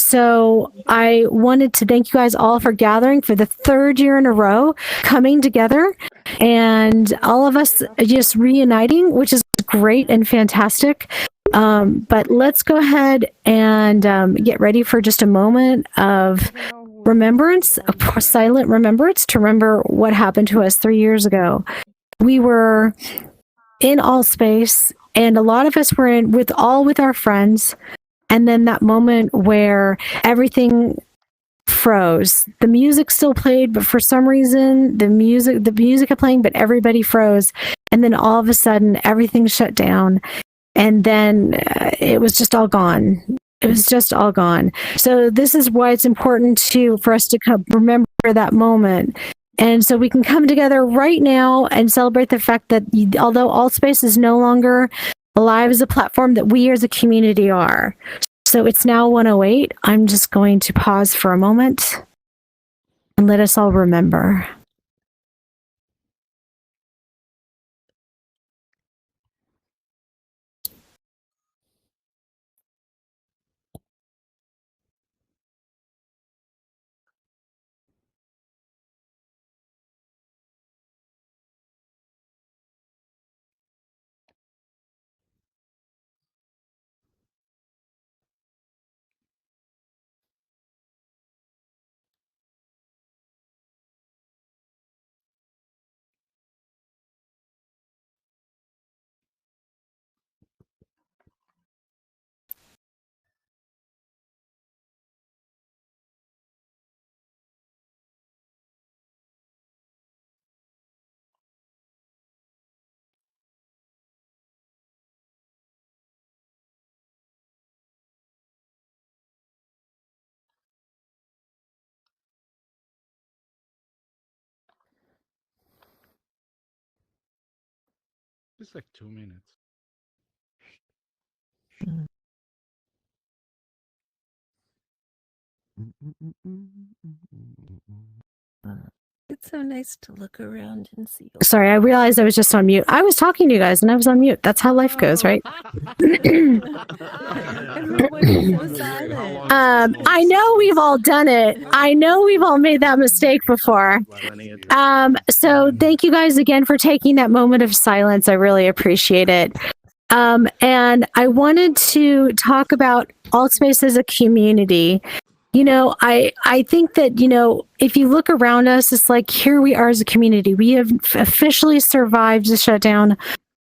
so I wanted to thank you guys all for gathering for the third year in a row, coming together, and all of us just reuniting, which is great and fantastic. But let's go ahead and get ready for just a moment of remembrance, a silent remembrance, to remember what happened to us 3 years ago. We were in Altspace, and a lot of us were in with our friends. And then that moment where everything froze. The music still played, but for some reason the music kept playing, but everybody froze. And then all of a sudden everything shut down. And then it was just all gone. It was just all gone. So this is why it's important for us to remember that moment. And so we can come together right now and celebrate the fact that although Altspace is no longer alive as a platform, that we as a community are. So it's now 1:08. I'm just going to pause for a moment and let us all remember. It's like 2 minutes. It's so nice to look around and see. Sorry, I realized I was just on mute. I was talking to you guys and I was on mute. That's how life goes, right? I know we've all done it. I know we've all made that mistake before. So thank you guys again for taking that moment of silence. I really appreciate it. And I wanted to talk about Altspace as a community. You know, I think that, you know, if you look around us, it's like here we are as a community. We have officially survived the shutdown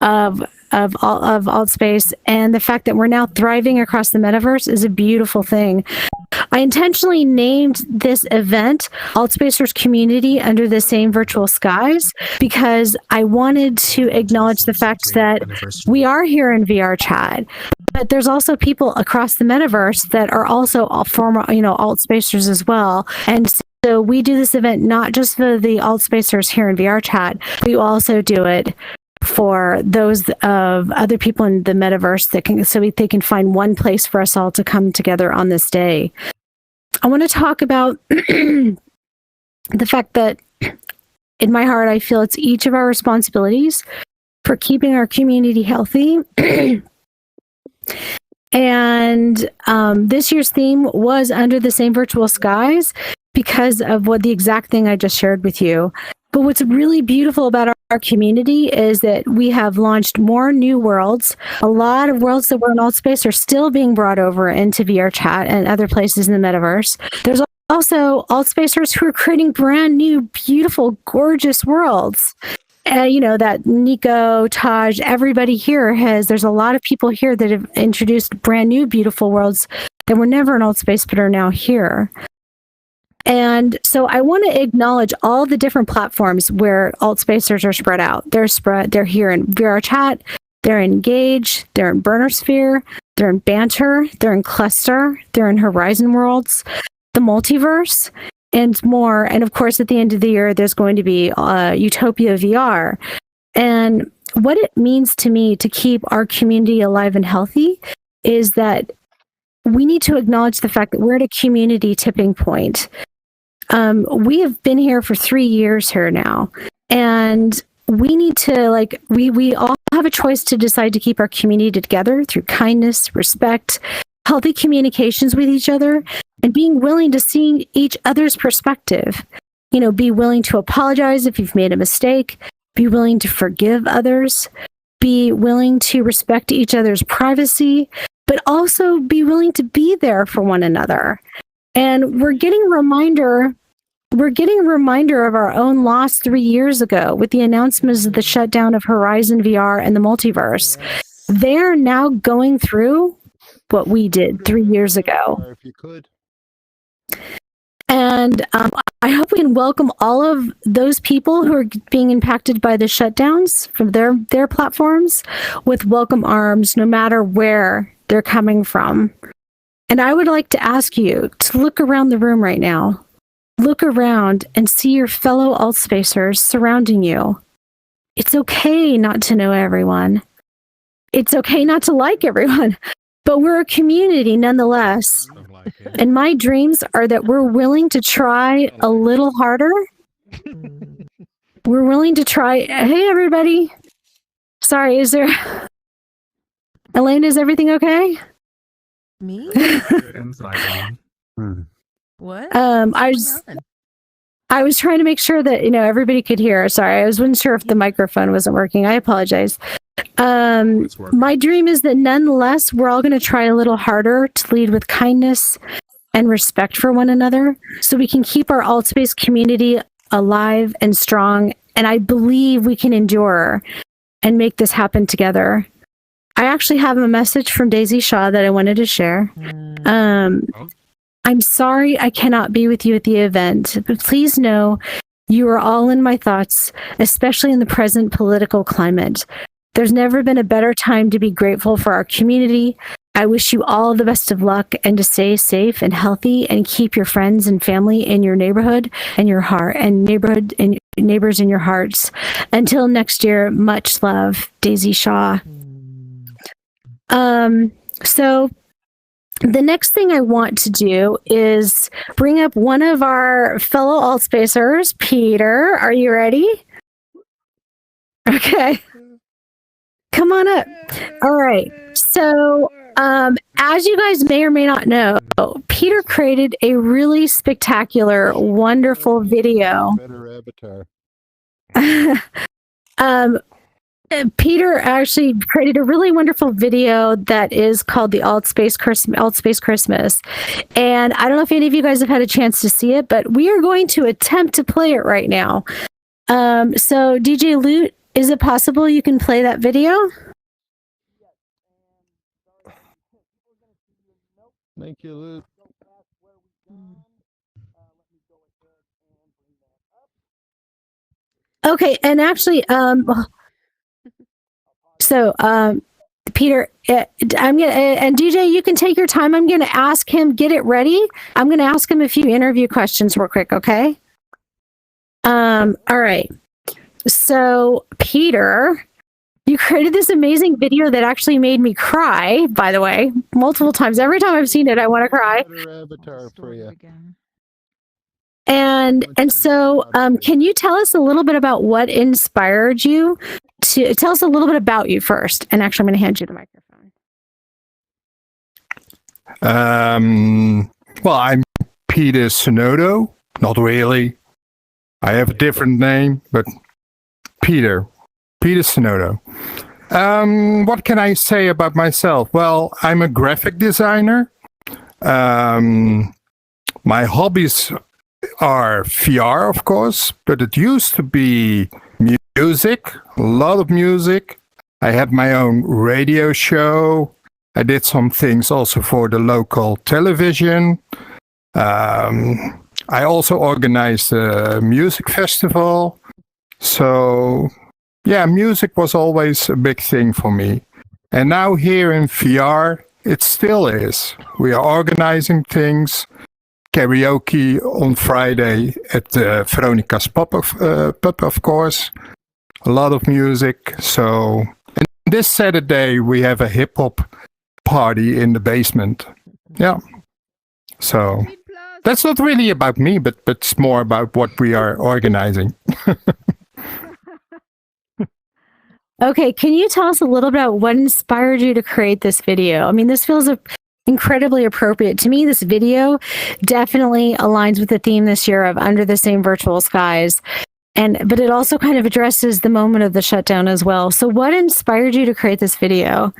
of Altspace, and the fact that we're now thriving across the metaverse is a beautiful thing. I intentionally named this event Altspacers Community Under the Same Virtual Skies because I wanted to acknowledge the fact that we are here in VR chat, but there's also people across the metaverse that are also former, you know, Altspacers as well. And so we do this event not just for the Altspacers here in VR chat, we also do it for those of other people in the metaverse that can, so they can find one place for us all to come together on this day. I want to talk about the fact that in my heart, I feel it's each of our responsibilities for keeping our community healthy. And this year's theme was Under the Same Virtual Skies because of what the exact thing I just shared with you. But what's really beautiful about our community is that we have launched more new worlds. A lot of worlds that were in Altspace are still being brought over into VR chat and other places in the metaverse. There's also Altspacers who are creating brand new, beautiful, gorgeous worlds. You know, that Nico, Taj, everybody here there's a lot of people here that have introduced brand new, beautiful worlds that were never in Altspace but are now here. And so I want to acknowledge all the different platforms where Altspacers are spread out. They're here in VR chat, they're in Engage, they're in Burnersphere, they're in Banter, they're in Cluster, they're in Horizon Worlds, the Multiverse, and more. And of course, at the end of the year, there's going to be Utopia VR. And what it means to me to keep our community alive and healthy is that we need to acknowledge the fact that we're at a community tipping point. We have been here for 3 years here now, and we need to, we all have a choice to decide to keep our community together through kindness, respect, healthy communications with each other, and being willing to see each other's perspective. Be willing to apologize if you've made a mistake, be willing to forgive others, be willing to respect each other's privacy, but also be willing to be there for one another. And we're getting a reminder of our own loss 3 years ago with the announcements of the shutdown of Horizon VR and the multiverse. They're now going through what we did 3 years ago. If you could. And I hope we can welcome all of those people who are being impacted by the shutdowns from their platforms with welcome arms, no matter where they're coming from. And I would like to ask you to look around the room right now. Look around and see your fellow Altspacers surrounding you. It's okay not to know everyone. It's okay not to like everyone, but we're a community nonetheless. And my dreams are that we're willing to try a little harder. We're willing to try. Hey, everybody. Sorry, Elaine, is everything okay? Me? What? I was trying to make sure that, everybody could hear. Sorry, I wasn't sure if the microphone wasn't working. I apologize. My dream is that nonetheless, we're all going to try a little harder to lead with kindness and respect for one another so we can keep our Altspace community alive and strong. And I believe we can endure and make this happen together. I actually have a message from Daisy Shaw that I wanted to share. I'm sorry I cannot be with you at the event, but please know you are all in my thoughts, especially in the present political climate. There's never been a better time to be grateful for our community. I wish you all the best of luck and to stay safe and healthy and keep your friends and family in your neighborhood and your heart and neighborhood and neighbors in your hearts. Until next year, much love, Daisy Shaw. So the next thing I want to do is bring up one of our fellow Altspacers, Peter. Are you ready? Okay. Come on up. All right. So, as you guys may or may not know, Peter created a really spectacular, wonderful video. Better avatar. Peter actually created a really wonderful video that is called the Altspace Christmas. And I don't know if any of you guys have had a chance to see it, but we are going to attempt to play it right now. So DJ Loot, is it possible you can play that video? Thank you, Luke. Okay, and actually, Peter, I'm gonna and DJ, you can take your time. I'm gonna ask him, get it ready. I'm gonna ask him a few interview questions real quick, okay? All right. So, Peter, you created this amazing video that actually made me cry, by the way, multiple times. Every time I've seen it, I want to cry. Better avatar for you. And so, can you tell us a little bit about what inspired you to tell us a little bit about you first? And actually, I'm going to hand you the microphone. Well, I'm Peter Sonodo. Not really. I have a different name, but Peter Sonodo. What can I say about myself? Well, I'm a graphic designer. My hobbies are VR, of course, but it used to be music, a lot of music. I had my own radio show. I did some things also for the local television. I also organized a music festival. So, yeah, music was always a big thing for me. And now here in VR, it still is. We are organizing things. Karaoke on Friday at Veronica's pub, of course. A lot of music. So, and this Saturday we have a hip hop party in the basement. Yeah. So that's not really about me, but it's more about what we are organizing. Okay, can you tell us a little bit about what inspired you to create this video? I mean, this feels incredibly appropriate. To me, this video definitely aligns with the theme this year of Under the Same Virtual Skies. But it also kind of addresses the moment of the shutdown as well. So what inspired you to create this video?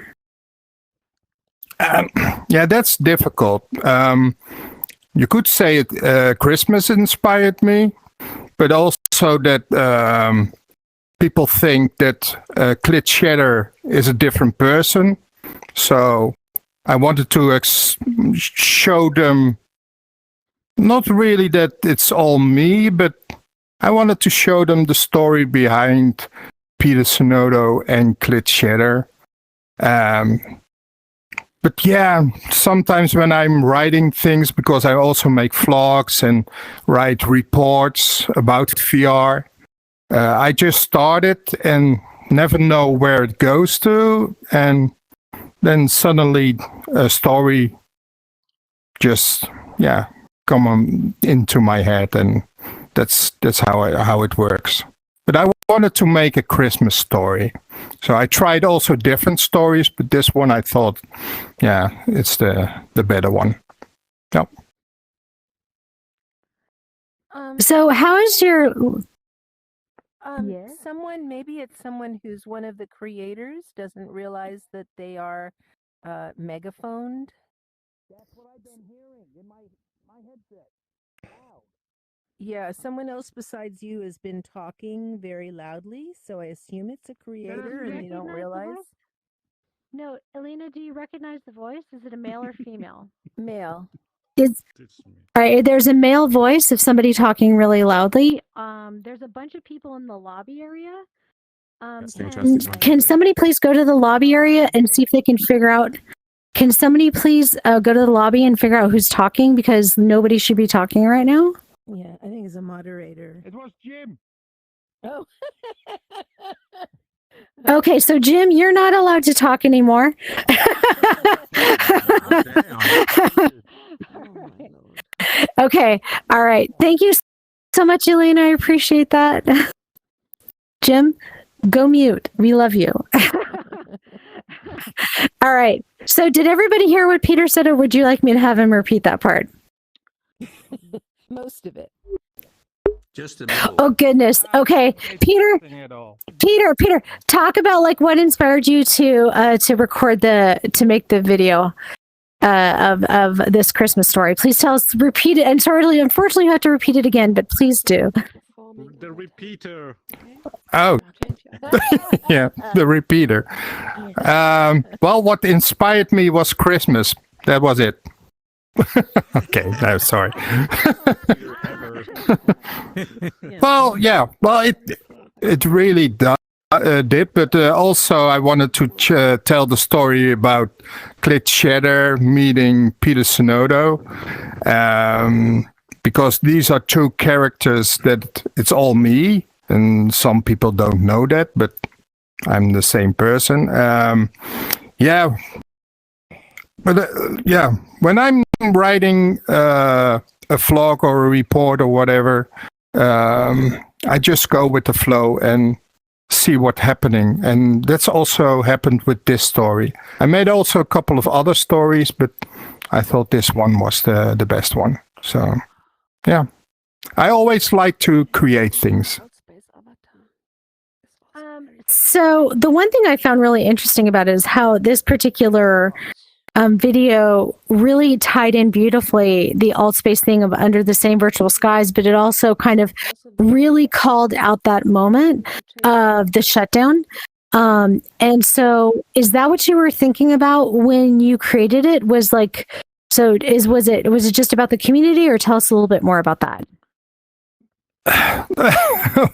Yeah, that's difficult. You could say Christmas inspired me, but also that people think that Clit Shatter is a different person. So I wanted to show them not really that it's all me, but I wanted to show them the story behind Peter Sonodo and Clit Shatter. But yeah, sometimes when I'm writing things, because I also make vlogs and write reports about VR, I just start it and never know where it goes to. And then suddenly a story just, come on into my head, and that's how it works. But I wanted to make a Christmas story, so I tried also different stories, but this one I thought, it's the better one. Yep. So how is your Maybe it's someone who's one of the creators doesn't realize that they are megaphoned. That's what I've been hearing in my headset. Wow. Yeah, someone else besides you has been talking very loudly, so I assume it's a creator and they don't realize. No, Elena, do you recognize the voice? Is it a male or female? Male. All right, there's a male voice of somebody talking really loudly. There's a bunch of people in the lobby area. Can somebody please go to the lobby area and see if they can figure out? Can somebody please go to the lobby and figure out who's talking, because nobody should be talking right now? Yeah, I think it's a moderator. It was Jim. Oh. Okay, so Jim, you're not allowed to talk anymore. Okay, all right. Thank you so much, Elena. I appreciate that. Jim, go mute. We love you. All right. So did everybody hear what Peter said, or would you like me to have him repeat that part? Most of it. Just a little. Oh goodness. Okay, Peter, talk about like what inspired you to make the video of this Christmas story. Please tell us. Repeat it. And sorry, unfortunately, you have to repeat it again, but please do. The repeater. Oh, yeah, the repeater. Well, what inspired me was Christmas. That was it. Okay, no, sorry. Well, it really did, but also I wanted to tell the story about Clit Shatter meeting Peter Sonodo, because these are two characters that it's all me, and some people don't know that, but I'm the same person. When I'm writing a vlog or a report or whatever, I just go with the flow and see what's happening. And that's also happened with this story. I made also a couple of other stories, but I thought this one was the best one. So, yeah. I always like to create things. So the one thing I found really interesting about it is how this particular video really tied in beautifully the Altspace thing of Under the Same Virtual Skies, but it also kind of really called out that moment of the shutdown. And so is that what you were thinking about when you created it? Was it just about the community, or tell us a little bit more about that?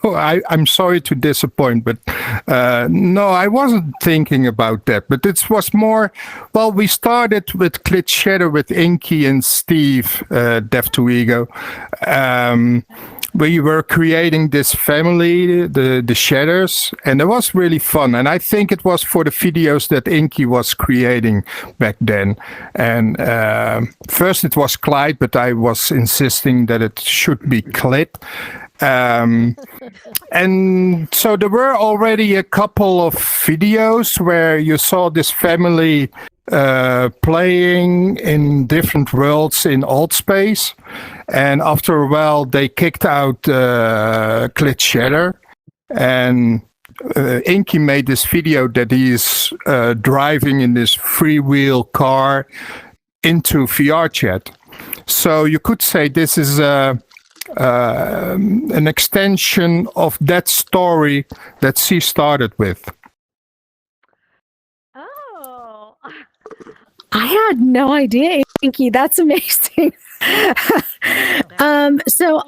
I'm sorry to disappoint, but no, I wasn't thinking about that. But it was more, well, we started with Clit Shatter with Inky and Steve, Dev2Ego. We were creating this family, the Shatters, and it was really fun. And I think it was for the videos that Inky was creating back then. And first it was Clyde, but I was insisting that it should be Clit. And so there were already a couple of videos where you saw this family playing in different worlds in Altspace. And after a while, they kicked out Glitch Shatter. And Inky made this video that he is driving in this freewheel car into VR chat. So you could say this is an extension of that story that she started with. Oh, I had no idea, Inky. That's amazing. So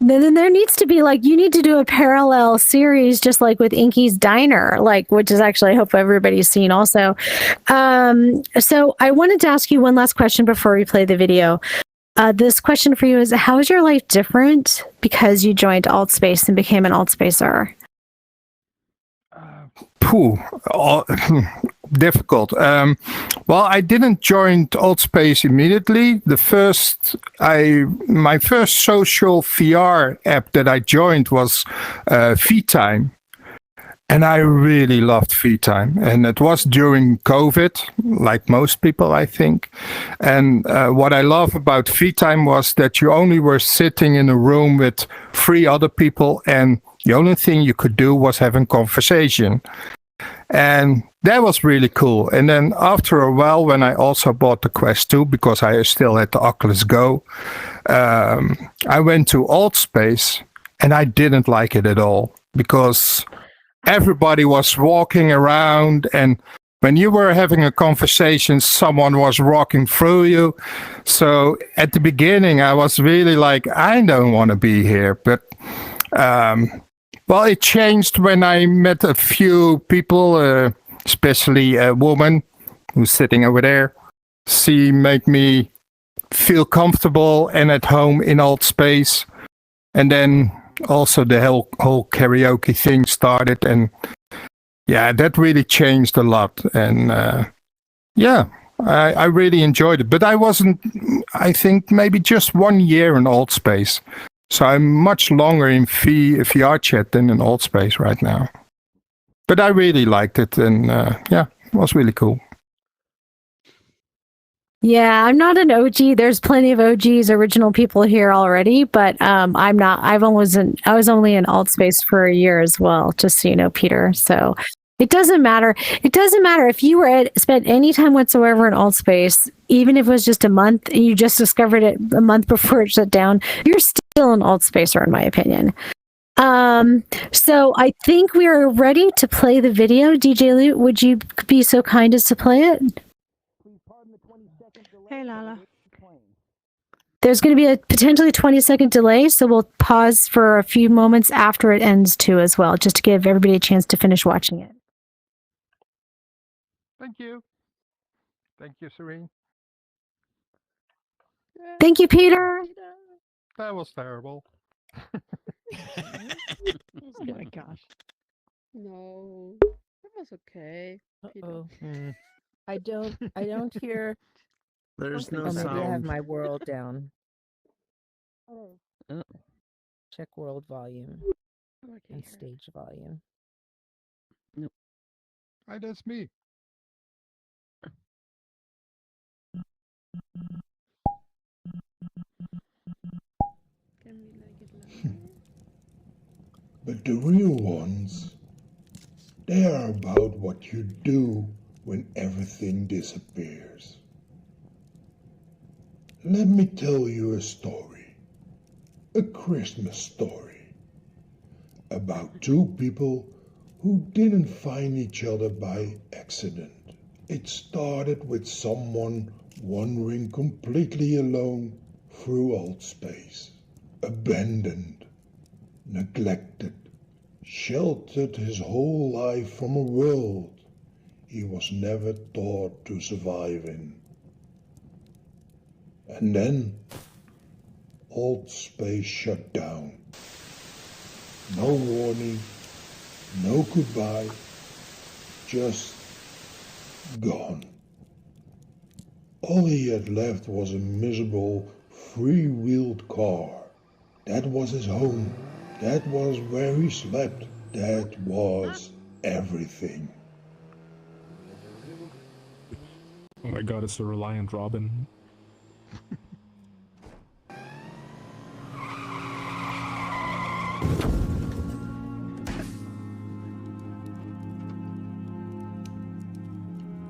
then there needs to be like, you need to do a parallel series just like with Inky's Diner, like, which is actually I hope everybody's seen also. So I wanted to ask you one last question before we play the video. This question for you is, how is your life different because you joined Altspace and became an Altspacer? Difficult. Well, I didn't join Altspace immediately. My first social VR app that I joined was VTime. And I really loved VTime. And it was during COVID, like most people, I think. And what I love about VTime was that you only were sitting in a room with 3 other people, and the only thing you could do was having conversation. And that was really cool. And then after a while, when I also bought the Quest 2, because I still had the Oculus Go, I went to Altspace, and I didn't like it at all, because everybody was walking around, and when you were having a conversation, someone was walking through you. So at the beginning, I was really like, I don't want to be here. But well, it changed when I met a few people, especially a woman who's sitting over there. She made me feel comfortable and at home in Altspace. And then also the whole karaoke thing started, and yeah, that really changed a lot. And yeah, I really enjoyed it. But I think maybe just 1 year in Altspace. So I'm much longer in VR chat than in Altspace right now. But I really liked it, and yeah, it was really cool. Yeah, I'm not an OG. There's plenty of OGs, original people here already, but I'm not. I was only in Altspace for a year as well, just so you know, Peter. So it doesn't matter. It doesn't matter if you spent any time whatsoever in Altspace, even if it was just a month and you just discovered it a month before it shut down. You're still an Altspacer, in my opinion. So I think we are ready to play the video. DJ Loot, would you be so kind as to play it? Hey, Lala. There's going to be a potentially 20-second delay, so we'll pause for a few moments after it ends too as well, just to give everybody a chance to finish watching it. Thank you. Thank you, Serene. Thank you, Peter. That was terrible. Oh my gosh. No, that was okay. Uh-oh. I don't hear. There's no Oh, maybe I have sound. my world down. Oh, Check world volume I can't and hear. stage volume. Hi, that's me. Can we make it louder? But the real ones, they are about what you do when everything disappears. Let me tell you a story, a Christmas story, about 2 people who didn't find each other by accident. It started with someone wandering completely alone through Altspace, abandoned, neglected, sheltered his whole life from a world he was never taught to survive in. And then Altspace shut down. No warning, no goodbye, just gone. All he had left was a miserable 3-wheeled car. That was his home. That was where he slept. That was everything. Oh my god, it's a Reliant Robin.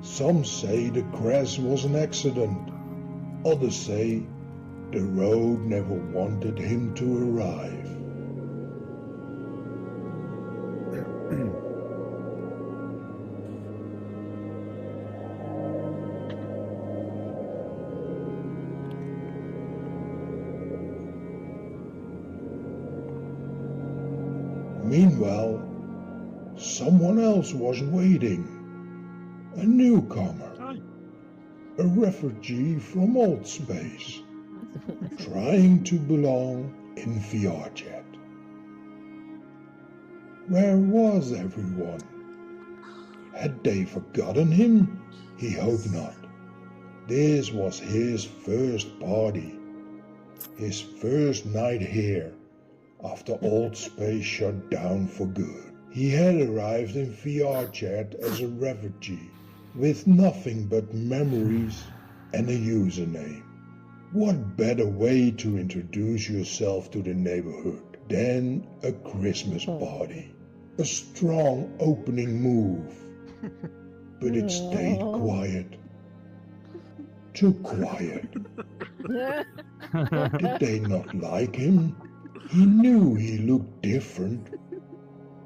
Some say the crash was an accident. Others say the road never wanted him to arrive. Meanwhile, someone else was waiting. A newcomer. A refugee from Altspace, trying to belong in VR chat. Where was everyone? Had they forgotten him? He hoped not. This was his first party, his first night here after Altspace shut down for good. He had arrived in VR chat as a refugee, with nothing but memories and a username. What better way to introduce yourself to the neighborhood than a Christmas party? A strong opening move, but it stayed quiet. Too quiet. Did they not like him? He knew he looked different.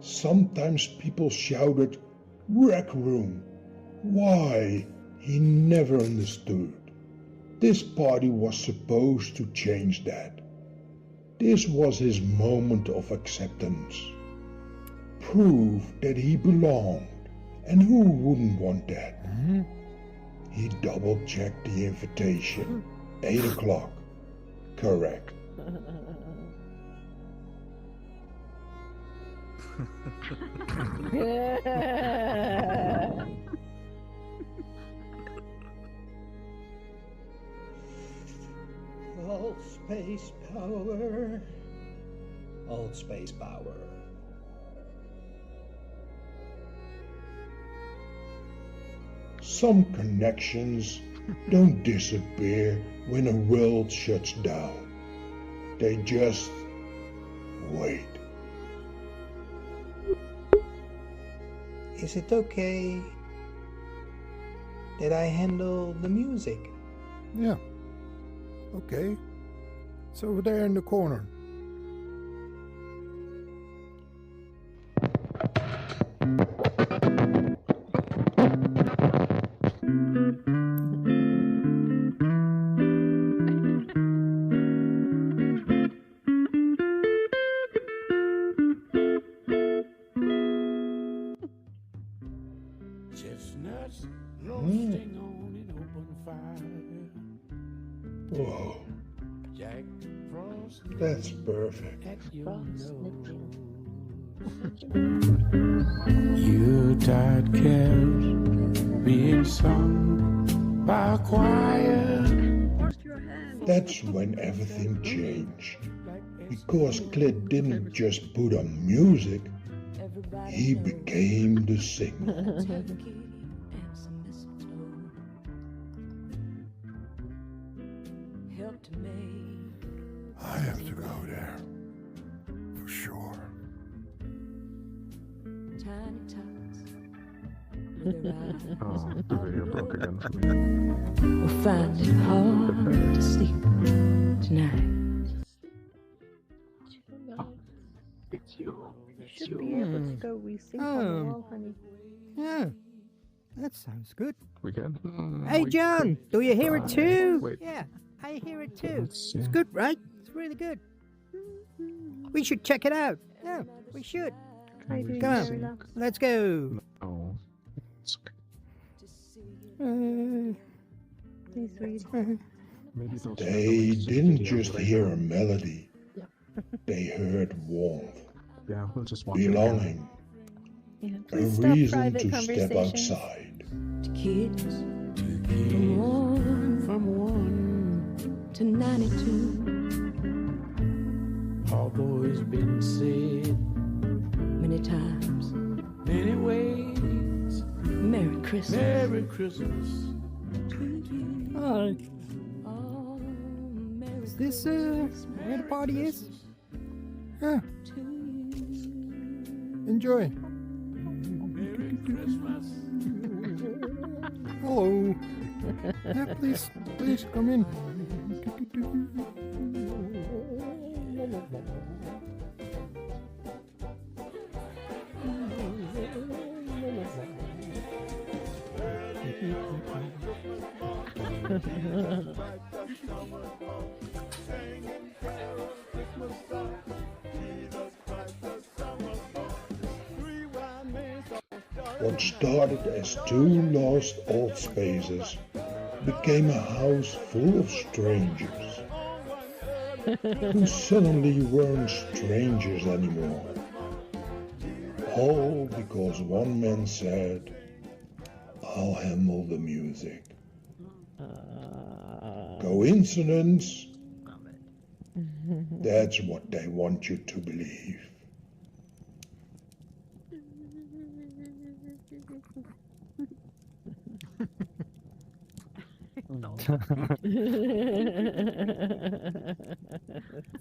Sometimes people shouted, "Rec Room." Why? He never understood. This party was supposed to change that. This was his moment of acceptance. Prove that he belonged. And who wouldn't want that? He double-checked the invitation. 8 o'clock. Correct. All space power. All space power. Some connections don't disappear when a world shuts down. They just wait. Is it okay that I handle the music? Yeah. Okay. It's over there in the corner. Chestnuts roasting on an open fire. Whoa, Jack Frost that's perfect. at your nose. Yuletide carols being sung by a choir. That's when everything changed. Because Clit didn't just put on music, he became the singer. I have to go there. For sure. Oh, the video broke again. We'll find it hard to sleep tonight. It's you. You should be able to go resync on the wall, honey. Yeah, that sounds good. We can. Hey, John, do you hear it too? Wait. Yeah, I hear it too. Let's see. It's good, right? It's really good. We should check it out. Yeah, we should. How you doing, Come on, Marilla? let's go. Oh, it's okay. Hey, sweet. Maybe those They didn't just hear a melody. They heard warmth, Yeah, we'll just watch it again. belonging, Yeah, a please stop reason private to step conversations. outside. To kids Two from kids 1 from 1. to 92. All boys been said Many times. many ways. Merry Christmas Merry Christmas to Hi. Is this where the party is? Yeah. Enjoy. Hello. Yeah, please come in. What started as two lost Altspacers became a house full of strangers who suddenly weren't strangers anymore. All because one man said, "I'll handle the music." Coincidence? That's what they want you to believe.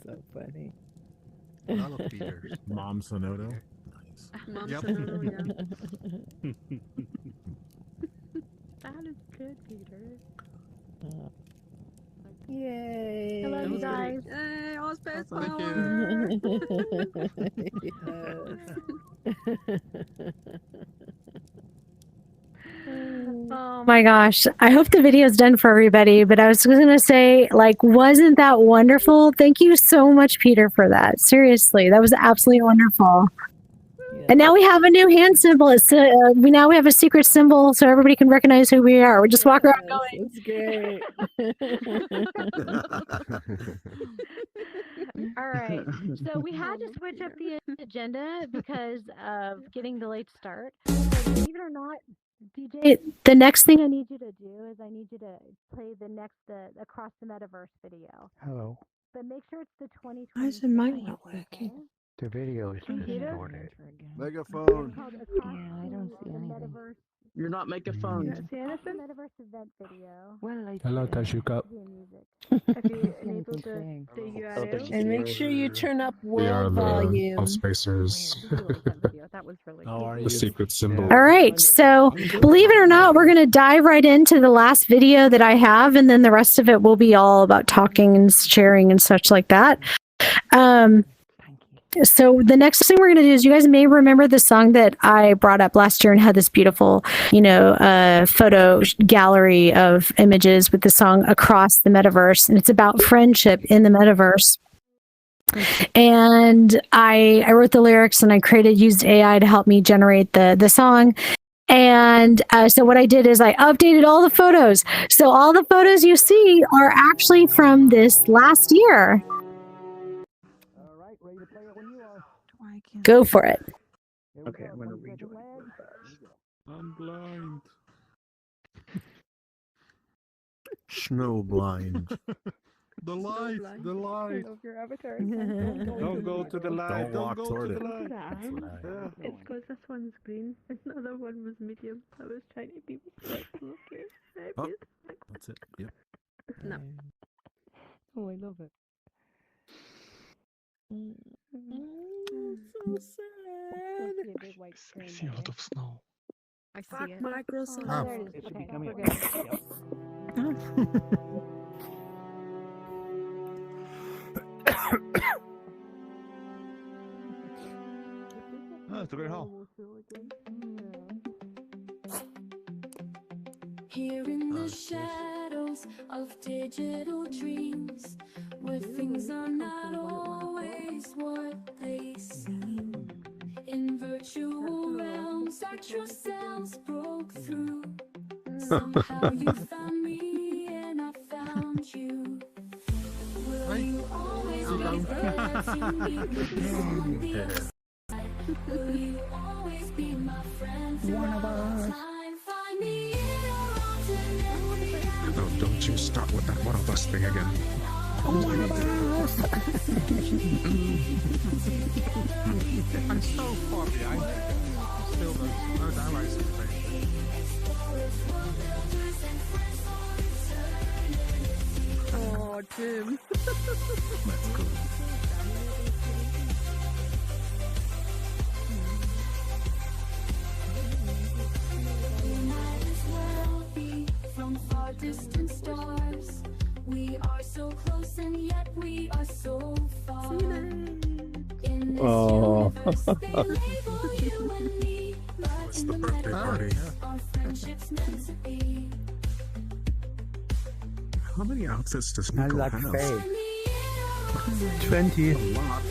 So funny. I love Peter. Mom Sonoto. Nice. Mom Yep. Sonoto, yeah. That is good, Peter. Yay! Hello, That you was guys. Hey, Altspace Thank Oh my gosh. I hope the video is done for everybody, but I was going to say, like, wasn't that wonderful? Thank you so much, Peter, for that. Seriously, that was absolutely wonderful. And now we have a new hand symbol. It's we now have a secret symbol so everybody can recognize who we are. We just walk around going. It's great. All right. So we had to switch up the agenda because of getting the late start. Believe it or not, DJ, the next thing I need you to do is I need you to play the next Across the Metaverse video. Hello. But make sure it's the 2020. Why is mine not working? The video is distorted. Megaphone. Yeah, I don't see anything. You're not making You see anything? Metaverse event video. Well, I Hello, did. Tashuka. Have you enabled the URL? And make sure you turn up We are world the volume. Altspacers. That was really How cool. are you? The secret symbol. All right. So believe it or not, we're going to dive right into the last video that I have, and then the rest of it will be all about talking and sharing and such like that. So the next thing we're going to do is, you guys may remember the song that I brought up last year and had this beautiful, photo gallery of images with the song Across the Metaverse. And it's about friendship in the metaverse. And I wrote the lyrics and I used AI to help me generate the song. And so what I did is I updated all the photos. So all the photos you see are actually from this last year. Go for it. Okay, I'm gonna rejoin real fast. I'm blind. Snowblind. The light. The light. Of your avatar. Don't go to the light. Don't walk go toward to it. the light. Yeah. It's because this one's green and the other one was medium. I was trying to be like, okay. Oh, that's it. Yep. No. Oh, I love it. So sad. I see a lot of snow. I see it. Microsoft. Oh. There it is. It should Okay, be coming we're up. good. It's a great hall. Here in the shadows of digital dreams, where things are not always what they seem. In virtual realms, our true selves broke through. Somehow you found me and I found you. Will you always be there to meet me on the other side? Will you always be my friend through all time? Find me in a alternate No, don't you start with that one of us thing again. I'm so far behind. Still those allies. Boom. That's cool. We might as well be from far distant stars. We are so close and yet we are so far. In this universe, they label you and me, but in the metaverse, our friendship's meant to be. How many outfits does I Nico like have? Faye. 20. A lot.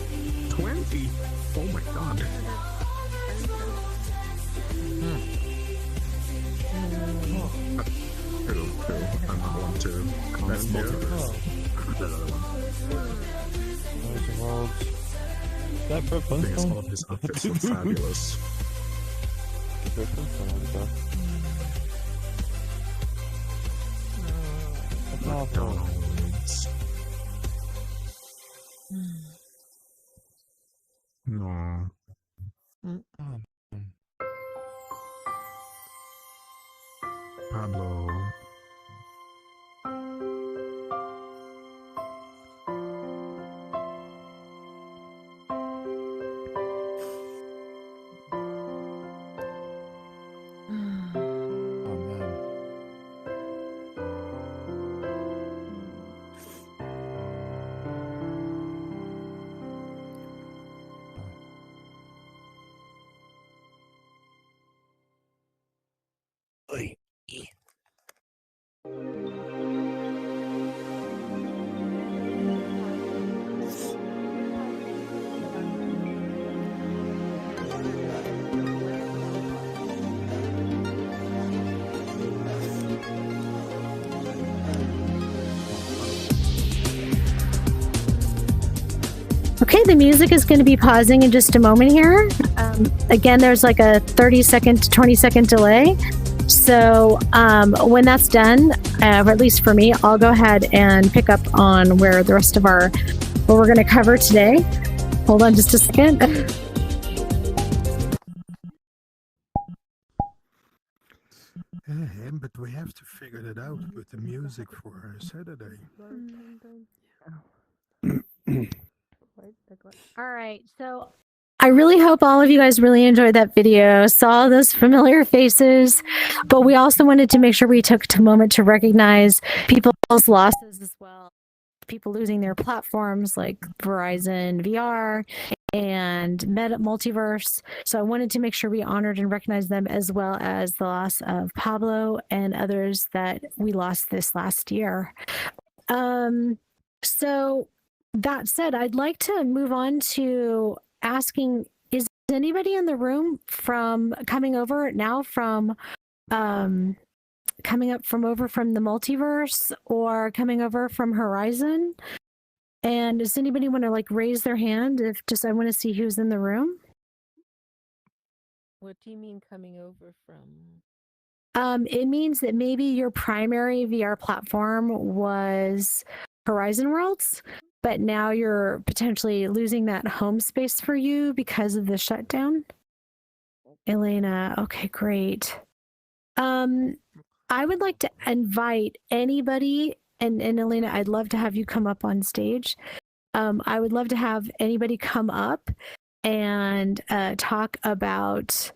20? Oh my god. True. I'm not one to comment here. The thing is, all of his outfits were fabulous. McDonald's. No. Pablo. Okay, the music is going to be pausing in just a moment here. Again, there's like a 30-second to 20-second delay. So when that's done, or at least for me, I'll go ahead and pick up on where the rest of what we're going to cover today. Hold on just a second. But we have to figure that out with the music for Saturday. All right, so I really hope all of you guys really enjoyed that video, saw those familiar faces, but we also wanted to make sure we took a moment to recognize people's losses as well. People losing their platforms like Verizon VR and Multiverse. So I wanted to make sure we honored and recognized them, as well as the loss of Pablo and others that we lost this last year. So that said, I'd like to move on to asking, is anybody in the room coming over from the multiverse or coming over from Horizon? And does anybody want to like raise their hand I want to see who's in the room? What do you mean coming over from? It means that maybe your primary VR platform was Horizon Worlds, but now you're potentially losing that home space for you because of the shutdown. Elena, okay, great. I would like to invite anybody, and Elena, I'd love to have you come up on stage. I would love to have anybody come up and talk about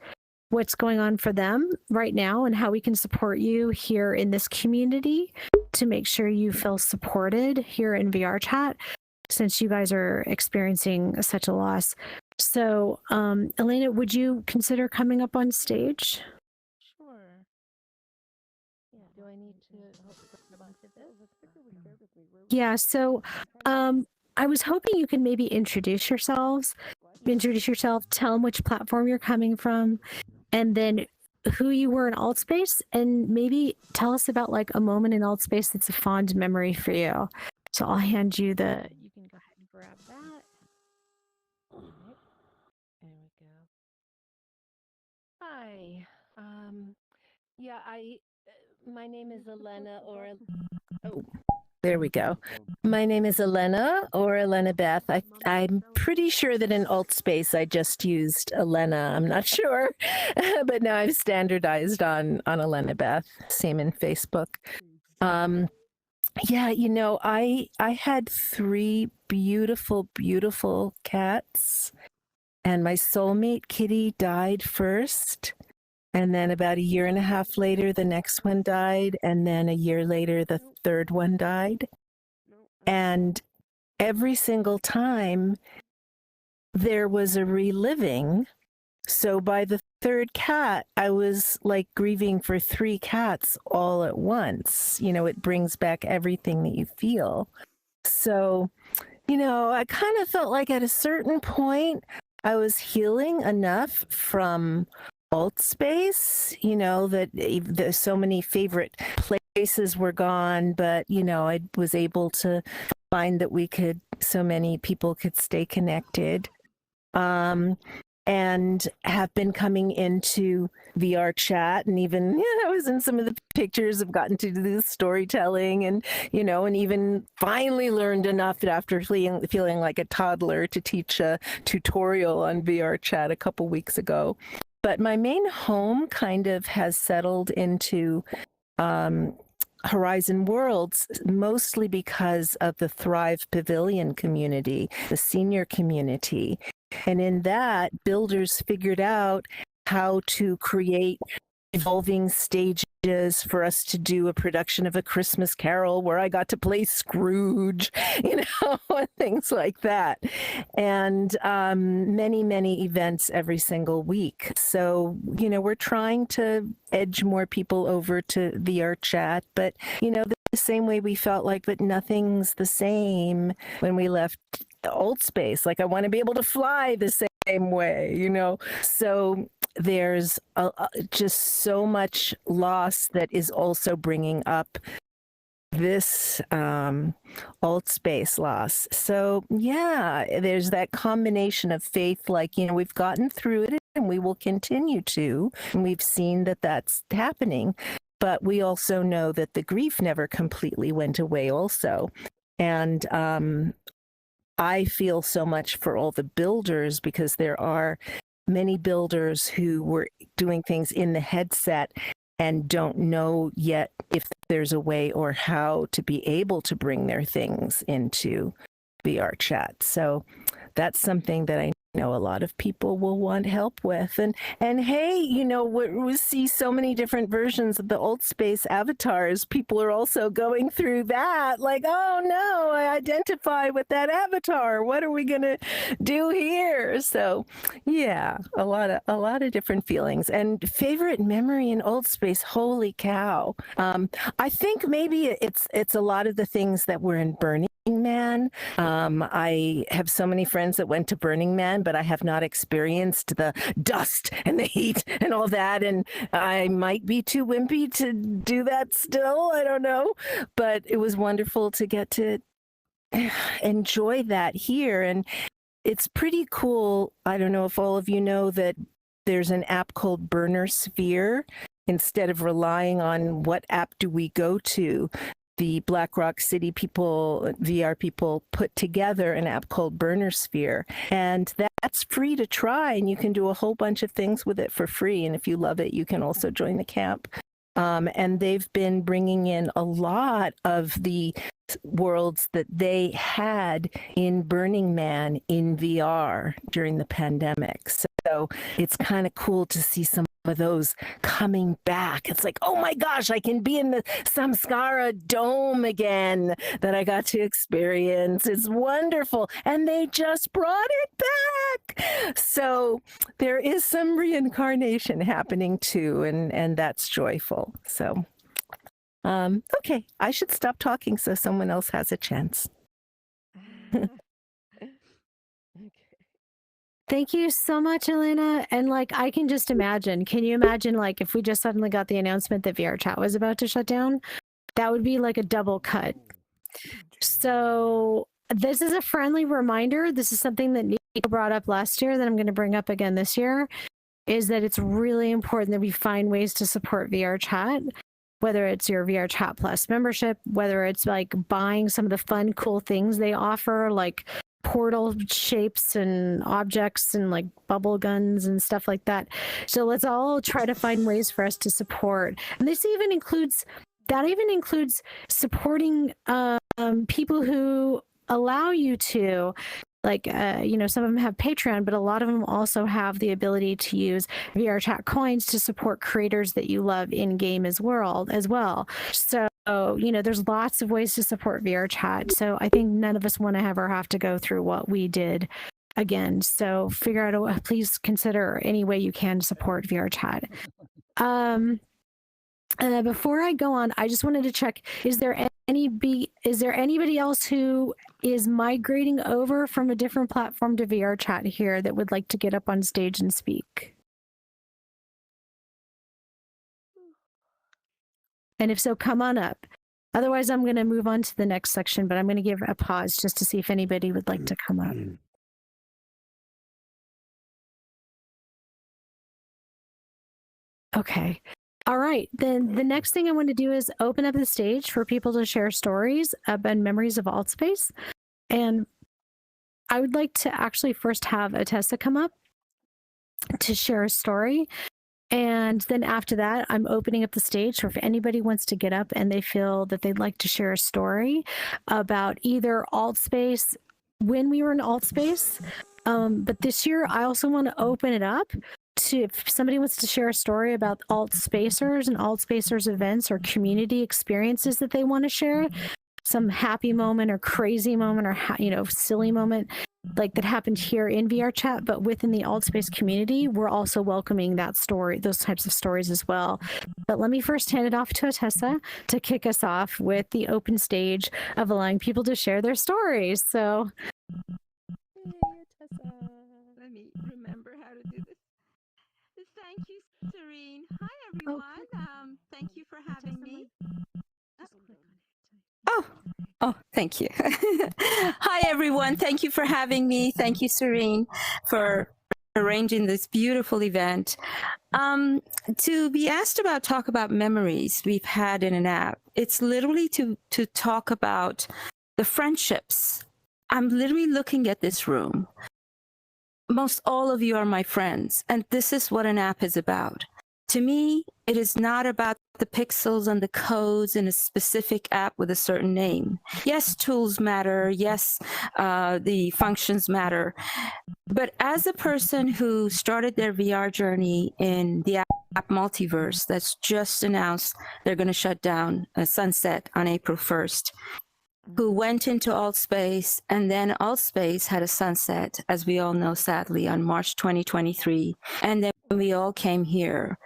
what's going on for them right now and how we can support you here in this community to make sure you feel supported here in VR chat, since you guys are experiencing such a loss. So, Elena, would you consider coming up on stage? Sure. Yeah. Do I need to Yeah, so I was hoping you could maybe introduce yourself, tell them which platform you're coming from, and then who you were in Altspace, and maybe tell us about like a moment in Altspace that's a fond memory for you. So I'll hand you you can go ahead and grab that. All right. There we go. Hi. Yeah, my name is Elena, there we go. My name is Elena, or Elena Beth. I'm pretty sure that in Altspace I just used Elena. I'm not sure, but now I've standardized on Elena Beth. Same in Facebook. Yeah, you know, I had 3 beautiful, beautiful cats, and my soulmate Kitty died first. And then about a year and a half later, the next one died. And then a year later, the third one died. And every single time there was a reliving. So by the third cat, I was like grieving for 3 cats all at once. You know, it brings back everything that you feel. So, you know, I kind of felt like at a certain point, I was healing enough from Altspace, you know, that there's so many favorite places were gone, but, you know, I was able to find that so many people could stay connected. And have been coming into VR chat, and even I was in some of the pictures. I've gotten to do the storytelling, and you know, and even finally learned enough after feeling like a toddler to teach a tutorial on VR chat a couple weeks ago. But my main home kind of has settled into Horizon Worlds, mostly because of the Thrive Pavilion community, the senior community. And in that, builders figured out how to create evolving stages for us to do a production of A Christmas Carol where I got to play Scrooge, you know, and things like that. And many, many events every single week. So, you know, we're trying to edge more people over to VR chat, but, you know, the same way we felt like, but nothing's the same when we left Altspace. Like, I want to be able to fly the same way, you know? So there's just so much loss that is also bringing up this Altspace loss. So yeah, there's that combination of faith, like, you know, we've gotten through it and we will continue to, and we've seen that that's happening. But we also know that the grief never completely went away also. And I feel so much for all the builders, because there are many builders who were doing things in the headset and don't know yet if there's a way or how to be able to bring their things into VR chat. So that's something that I know a lot of people will want help with. And hey, you know, we see so many different versions of the Altspace avatars. People are also going through that, like, oh no, I identify with that avatar. What are we gonna do here? So yeah, a lot of different feelings. And favorite memory in Altspace, holy cow. I think maybe it's a lot of the things that were in Burning Man. I have so many friends that went to Burning Man, but I have not experienced the dust and the heat and all that. And I might be too wimpy to do that still. I don't know. But it was wonderful to get to enjoy that here. And it's pretty cool. I don't know if all of you know that there's an app called Burner Sphere. Instead of relying on what app do we go to, the Black Rock City people, VR people, put together an app called Burner Sphere. And that's free to try, and you can do a whole bunch of things with it for free. And if you love it, you can also join the camp. And they've been bringing in a lot of the worlds that they had in Burning Man in VR during the pandemic. So it's kind of cool to see some of those coming back. It's like, oh my gosh, I can be in the Samskara Dome again that I got to experience. It's wonderful. And they just brought it back. So there is some reincarnation happening too, and that's joyful. So okay, I should stop talking so someone else has a chance. Thank you so much, Elena. And like, I can just imagine, can you imagine, like, if we just suddenly got the announcement that VR chat was about to shut down? That would be like a double cut. So this is a friendly reminder. This is something that Nico brought up last year that I'm going to bring up again this year, is that it's really important that we find ways to support VR chat, whether it's your VR chat plus membership, whether it's like buying some of the fun, cool things they offer, like portal shapes and objects and like bubble guns and stuff like that. So let's all try to find ways for us to support. And this even includes that even includes supporting people who allow you to, like, some of them have Patreon, but a lot of them also have the ability to use VR chat coins to support creators that you love in game as well. So, there's lots of ways to support VR chat. So I think none of us want to ever have to go through what we did again. So figure out please consider any way you can to support VR chat. Before I go on, I just wanted to check: is there anybody else who is migrating over from a different platform to VR chat here that would like to get up on stage and speak? And if so, come on up. Otherwise, I'm going to move on to the next section, but I'm going to give a pause just to see if anybody would like to come up. Okay. All right. Then the next thing I want to do is open up the stage for people to share stories and memories of Altspace. And I would like to actually first have Atessa come up to share a story. And then after that, I'm opening up the stage for if anybody wants to get up and they feel that they'd like to share a story about either Altspace when we were in Altspace. But this year, I also want to open it up to if somebody wants to share a story about Altspacers and Altspacers events or community experiences that they want to share, some happy moment or crazy moment or silly moment like that happened here in VR chat, but within the Altspace community, we're also welcoming those types of stories as well. But let me first hand it off to Atessa to kick us off with the open stage of allowing people to share their stories. So, let me remember how to do this. Thank you, Serene. Hi, everyone. Thank you for having me. Oh, thank you. Hi, everyone. Thank you for having me. Thank you, Serene, for arranging this beautiful event. To be asked about talk about memories we've had in an app, it's literally to talk about the friendships. I'm literally looking at this room. Most all of you are my friends, and this is what an app is about. To me, it is not about the pixels and the codes in a specific app with a certain name. Yes, tools matter. Yes, the functions matter. But as a person who started their VR journey in the app multiverse that's just announced they're going to shut down a sunset on April 1st, who went into Altspace, and then Altspace had a sunset, as we all know, sadly, on March 2023. And then we all came here.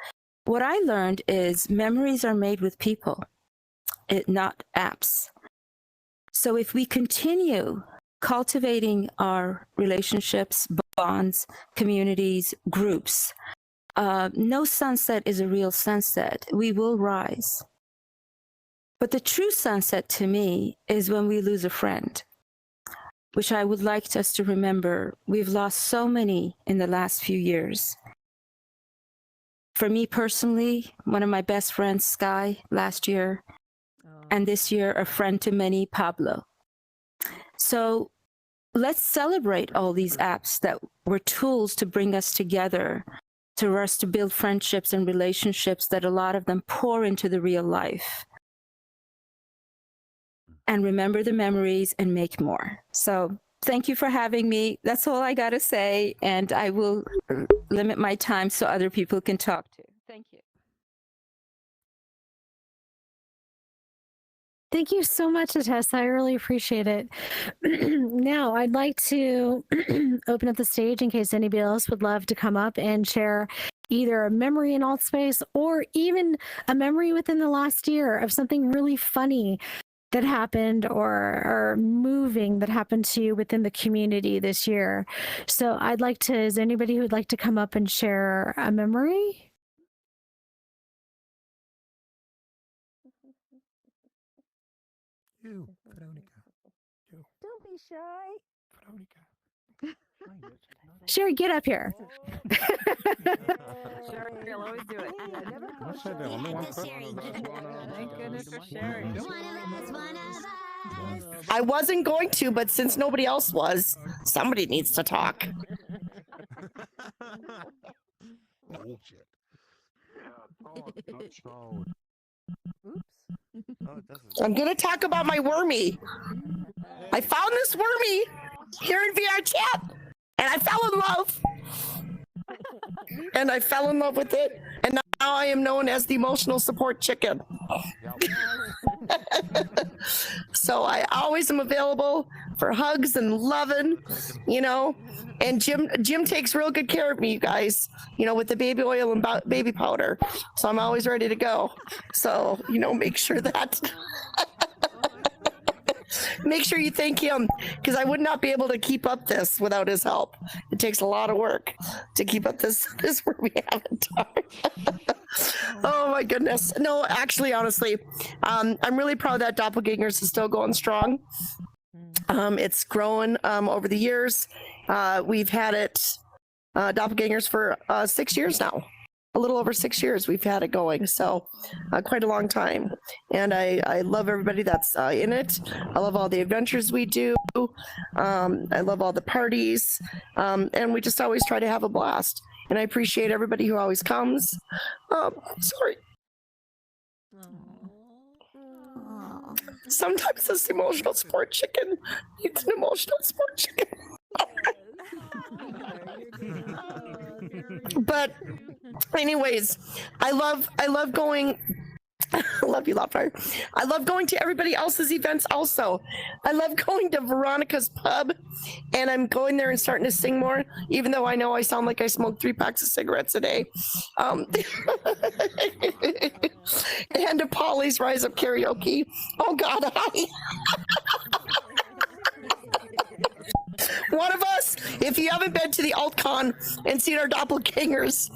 What I learned is memories are made with people, not apps. So if we continue cultivating our relationships, bonds, communities, groups, no sunset is a real sunset. We will rise. But the true sunset to me is when we lose a friend, which I would like us to remember. We've lost so many in the last few years. For me personally, one of my best friends, Sky, last year, and this year, a friend to many, Pablo. So let's celebrate all these apps that were tools to bring us together, to us to build friendships and relationships that a lot of them pour into the real life. And remember the memories and make more. So thank you for having me. That's all I got to say. And I will limit my time so other people can talk too. Thank you. thank you so much, Atessa. I really appreciate it. Now, I'd like to open up the stage in case anybody else would love to come up and share either a memory in Altspace or even a memory within the last year of something really funny that happened or moving that happened to you within the community this year. So is there anybody who would like to come up and share a memory? You, Veronica. You. Don't be shy. Veronica. Sherry, get up here. Sherry, you'll always do it. Hey, I never called Said the only one. Thank goodness for Sherry. I wasn't going to, but since nobody else was, somebody needs to talk. Bullshit. Oops. I'm going to talk about my wormy. I found this wormy here in VR chat, and I fell in love. And I fell in love with it, and now I am known as the emotional support chicken. So I always am available for hugs and loving, you know. And Jim takes real good care of me, you guys, you know, with the baby oil and baby powder. So I'm always ready to go. So, you know, make sure that make sure you thank him, because I would not be able to keep up this without his help. It takes a lot of work to keep up this where we haven't talked. Oh my goodness. No, actually, honestly, I'm really proud that Doppelgangers is still going strong. It's grown over the years. We've had it, Doppelgangers, for 6 years now. A little over 6 years we've had it going, so quite a long time. And I love everybody that's in it. I love all the adventures we do. I love all the parties, and we just always try to have a blast. And I appreciate everybody who always comes. Sorry. Sometimes this emotional support chicken needs an emotional support chicken. But anyways, I love going. I love you, Lopfire. I love going to everybody else's events also. I love going to Veronica's pub, and I'm going there and starting to sing more, even though I know I sound like I smoke 3 packs of cigarettes a day. And to Polly's Rise Up Karaoke. Oh God, one of us, if you haven't been to the AltCon and seen our doppelgangers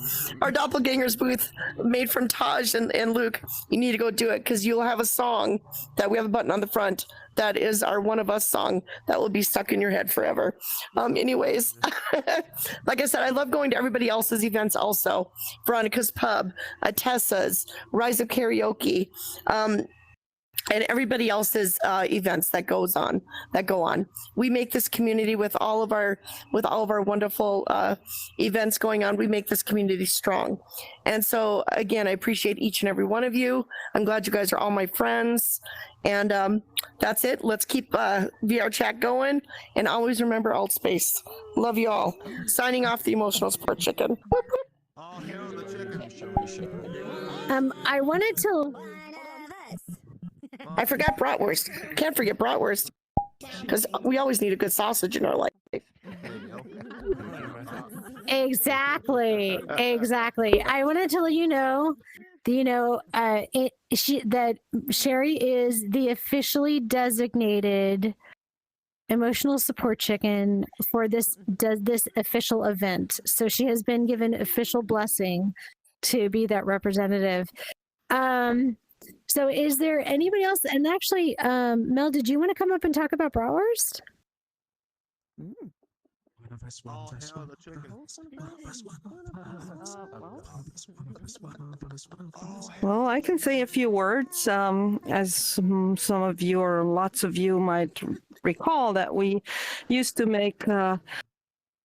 booth made from Taj and Luke, you need to go do it, because you'll have a song that we have a button on the front that is our One of Us song that will be stuck in your head forever. Anyways, like I said, I love going to everybody else's events also. Veronica's Pub, Tessa's, Rise Up Karaoke, and everybody else's events that go on. We make this community with all of our wonderful events going on. We make this community strong. And so again, I appreciate each and every one of you. I'm glad you guys are all my friends. And that's it. Let's keep VR chat going, and always remember Altspace. Love you all. Signing off, the emotional support chicken. I wanted to. I forgot bratwurst. Can't forget bratwurst, because we always need a good sausage in our life. Exactly. I wanted to let you know, that Sherry is the officially designated emotional support chicken for this official event. So she has been given official blessing to be that representative. So is there anybody else? And actually, Mel, did you want to come up and talk about bratwurst? Well, I can say a few words. As some of you or lots of you might recall, that we used to make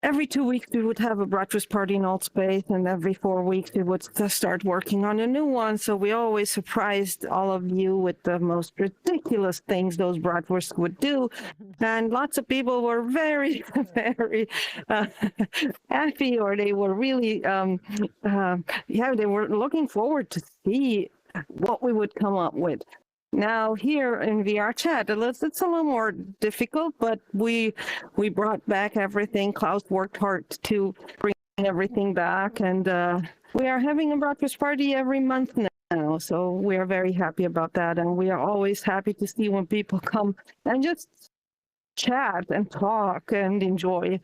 every 2 weeks we would have a bratwurst party in Altspace, and every 4 weeks we would start working on a new one. So we always surprised all of you with the most ridiculous things those bratwursts would do. And lots of people were very, very happy, or they were really, they were looking forward to see what we would come up with. Now here in VR chat, it's a little more difficult, but we brought back everything. Klaus worked hard to bring everything back, and we are having a bratwurst party every month now. So we are very happy about that, and we are always happy to see when people come and just chat and talk and enjoy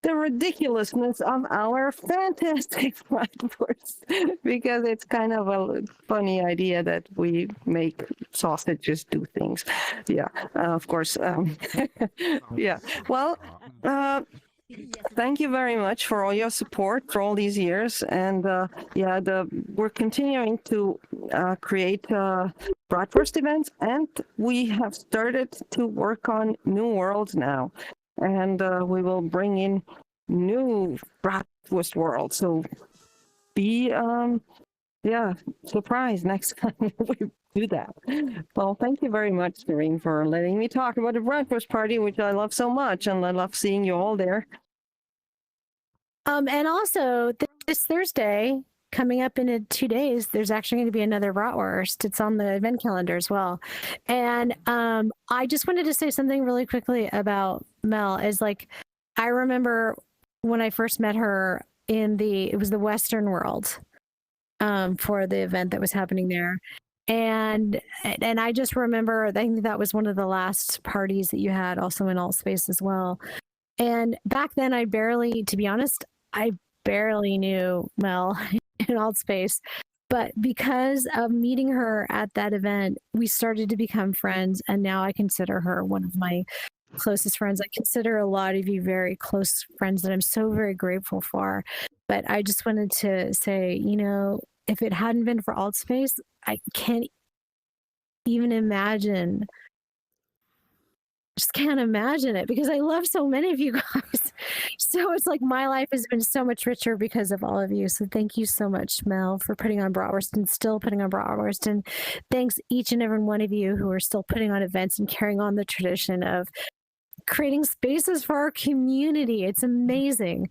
the ridiculousness of our fantastic bratwurst, because it's kind of a funny idea that we make sausages do things. Yeah, of course. Yeah. Well, thank you very much for all your support for all these years. And we're continuing to create bratwurst events, and we have started to work on new worlds now. And we will bring in new bratwurst worlds. So be surprised next time we do that. Well, thank you very much, Serene, for letting me talk about the breakfast party, which I love so much, and I love seeing you all there. And also this Thursday, coming up in 2 days, there's actually going to be another bratwurst. It's on the event calendar as well. And I just wanted to say something really quickly about Mel. Is like, I remember when I first met her it was the Western World for the event that was happening there. And I just remember, I think that was one of the last parties that you had also in Altspace as well. And back then to be honest, I barely knew Mel in Altspace. But because of meeting her at that event, we started to become friends. And now I consider her one of my closest friends. I consider a lot of you very close friends that I'm so very grateful for. But I just wanted to say, if it hadn't been for Altspace, I can't even imagine. Just can't imagine it because I love so many of you guys. So it's like my life has been so much richer because of all of you. So thank you so much, Mel, for putting on bratwurst and still putting on bratwurst. And thanks each and every one of you who are still putting on events and carrying on the tradition of creating spaces for our community. It's amazing.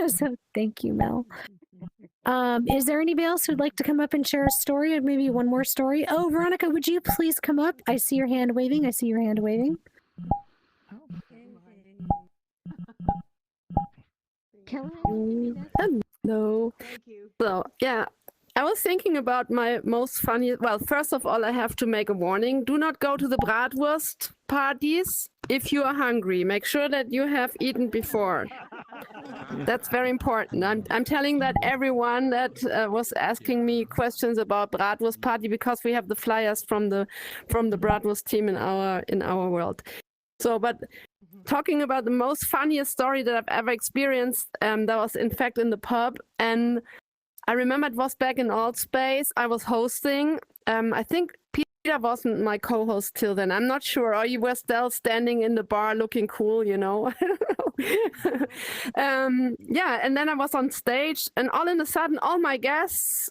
So thank you, Mel. Is there anybody else who'd like to come up and share a story, or maybe one more story? Oh, Veronica, would you please come up? I see your hand waving. Hello. Thank you. So, yeah, I was thinking about my most funny. Well, first of all, I have to make a warning. Do not go to the bratwurst parties if you are hungry. Make sure that you have eaten before. That's very important. I'm telling that everyone that was asking me questions about bratwurst party, because we have the flyers from the bratwurst team in our world. So, but talking about the most funniest story that I've ever experienced, that was in fact in the pub, and I remember it was back in Altspace. I was hosting. I think Peter wasn't my co-host till then. I'm not sure. Or you were still standing in the bar looking cool, I don't know. Yeah, and then I was on stage, and all in a sudden, all my guests,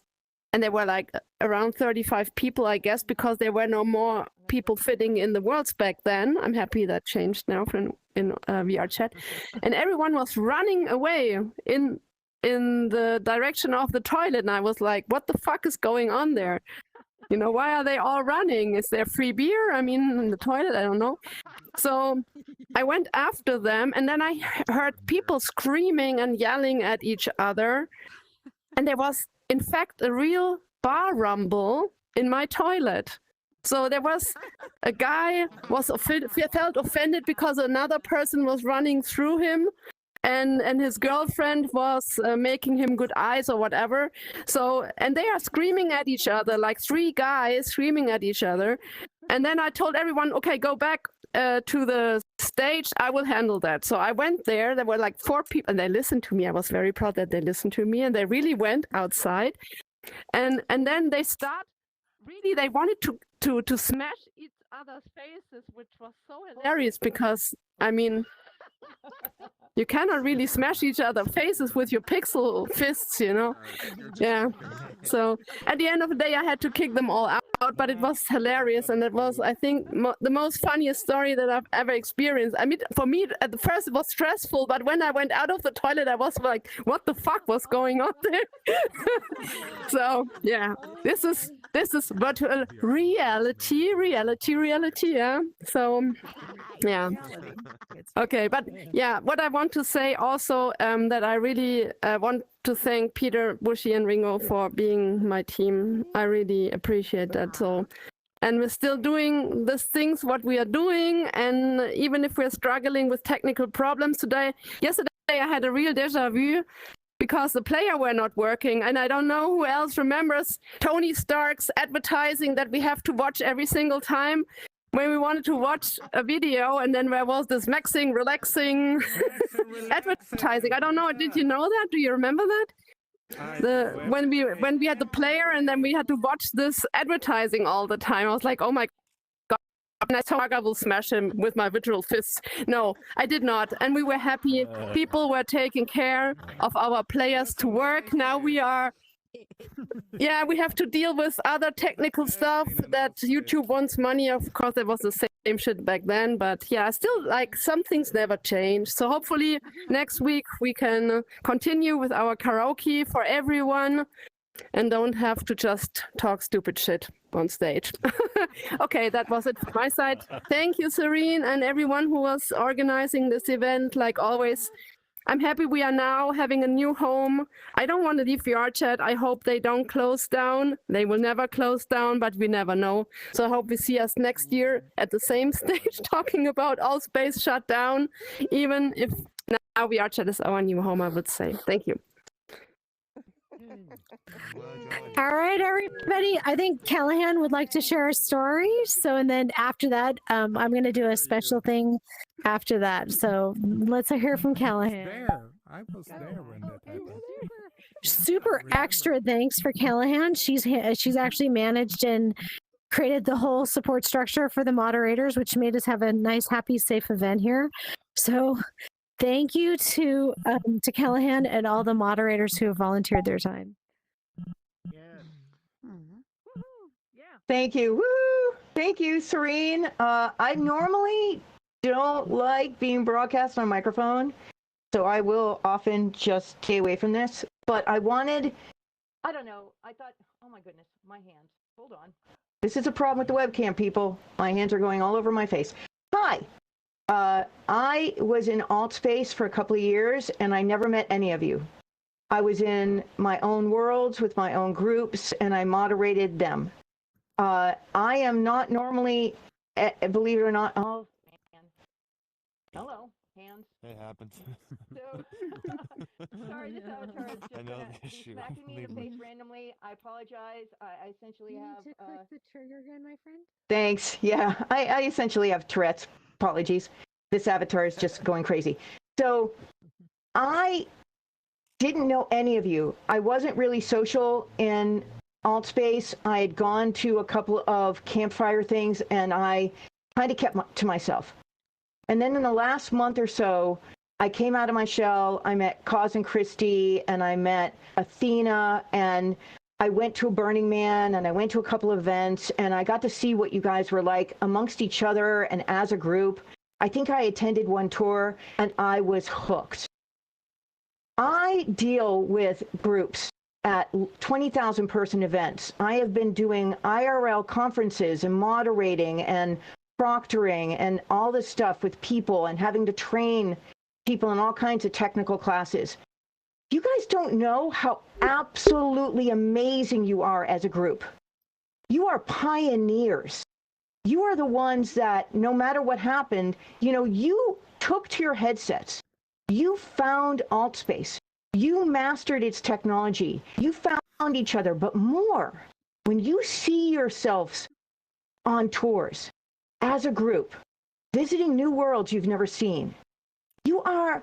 and there were like around 35 people, I guess, because there were no more people fitting in the worlds back then. I'm happy that changed now in VR chat. And everyone was running away in the direction of the toilet, and I was like, what the fuck is going on there? Why are they all running? Is there free beer? I mean, in the toilet, I don't know. So I went after them, and then I heard people screaming and yelling at each other. And there was, in fact, a real bar rumble in my toilet. So there was a guy felt offended because another person was running through him. And his girlfriend was making him good eyes or whatever. So, and they are screaming at each other, like 3 guys screaming at each other. And then I told everyone, okay, go back to the stage. I will handle that. So I went there. There were like 4 people, and they listened to me. I was very proud that they listened to me, and they really went outside. And then they they wanted to smash each other's faces, which was so hilarious because, I mean, you cannot really smash each other's faces with your pixel fists, Yeah. So at the end of the day, I had to kick them all out, but it was hilarious. And it was, I think, the most funniest story that I've ever experienced. I mean, for me, at the first, it was stressful, but when I went out of the toilet, I was like, what the fuck was going on there? So, yeah, this is virtual reality, yeah. So, yeah. Okay, but yeah, what I want to say also, that I really want to thank Peter, Bushi, and Ringo for being my team. I really appreciate that. So, and we're still doing these things, what we are doing, and even if we're struggling with technical problems yesterday I had a real déjà vu because the player were not working, and I don't know who else remembers Tony Stark's advertising that we have to watch every single time when we wanted to watch a video, and then there was this maxing, relaxing advertising. I don't know. Did you know that? Do you remember that? When we had the player, and then we had to watch this advertising all the time. I was like, oh my god! And I thought I will smash him with my virtual fists. No, I did not. And we were happy. People were taking care of our players to work. Now we are Yeah, we have to deal with other technical stuff that YouTube wants money. Of course, there was the same shit back then, but yeah, still like some things never change. So hopefully next week we can continue with our karaoke for everyone and don't have to just talk stupid shit on stage. Okay, that was it from my side. Thank you, Serene, and everyone who was organizing this event. Like always, I'm happy we are now having a new home. I don't want to leave VR chat. I hope they don't close down. They will never close down, but we never know. So I hope we see us next year at the same stage talking about all space shut down, even if now VR chat is our new home, I would say. Thank you. All right, everybody. I think Callahan would like to share a story. So, and then after that, I'm going to do a special thing after that. So let's hear from Callahan. I was there when that happened. Super extra thanks for Callahan. She's actually managed and created the whole support structure for the moderators, which made us have a nice, happy, safe event here. So thank you to Callahan and all the moderators who have volunteered their time. Thank you. Woo! Thank you, Serene. I normally don't like being broadcast on a microphone, so I will often just stay away from this. But I wanted, I don't know, I thought, oh my goodness, my hands. Hold on. This is a problem with the webcam, people. My hands are going all over my face. Hi. I was in Altspace for a couple of years, and I never met any of you. I was in my own worlds with my own groups, and I moderated them. I am not normally, believe it or not, oh, man. Hello, hands. It happens. So, sorry, this avatar is just I know gonna the be issue. smacking me in the face randomly. I apologize. I essentially You have... need to click the trigger again, my friend. Thanks. Yeah, I essentially have Tourette's. Apologies. This avatar is just going crazy. So, I didn't know any of you. I wasn't really social in Altspace. I had gone to a couple of campfire things, and I kind of kept to myself. And then in the last month or so, I came out of my shell. I met Cause and Christie, and I met Athena, and I went to a Burning Man, and I went to a couple of events, and I got to see what you guys were like amongst each other and as a group. I think I attended one tour, and I was hooked. I deal with groups at 20,000 person events. I have been doing IRL conferences and moderating and proctoring and all this stuff with people and having to train people in all kinds of technical classes. You guys don't know how absolutely amazing you are as a group. You are pioneers. You are the ones that, no matter what happened, you took to your headsets. You found Altspace. You mastered its technology. You found each other. But more, when you see yourselves on tours as a group, visiting new worlds you've never seen, you are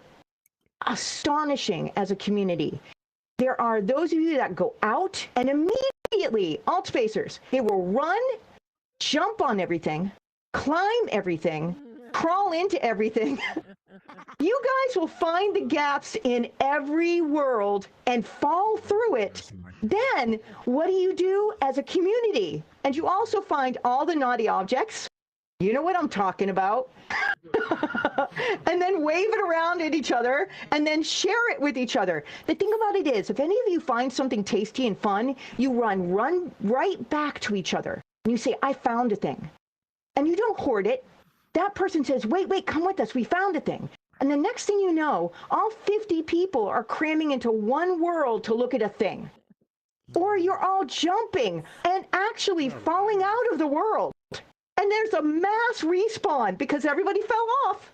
astonishing as a community. There are those of you that go out and immediately, Altspacers, they will run, jump on everything, climb everything, crawl into everything. You guys will find the gaps in every world and fall through it. Then what do you do as a community? And you also find all the naughty objects. You know what I'm talking about. And then wave it around at each other and then share it with each other. The thing about it is, if any of you find something tasty and fun, you run right back to each other. And you say, I found a thing. And you don't hoard it. That person says, wait, come with us. We found a thing. And the next thing you know, all 50 people are cramming into one world to look at a thing. Or you're all jumping and actually falling out of the world. And there's a mass respawn because everybody fell off.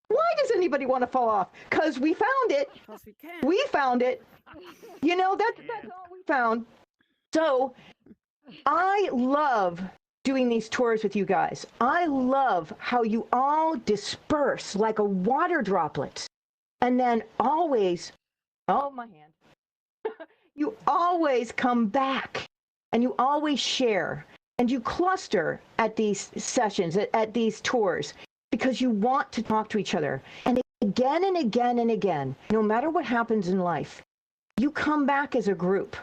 Why does anybody want to fall off? Because we found it. We found it. That's all we found. So I love doing these tours with you guys. I love how you all disperse like a water droplet. And then always, oh, my hand. You always come back and you always share and you cluster at these sessions, at these tours, because you want to talk to each other. And again and again and again, no matter what happens in life, you come back as a group.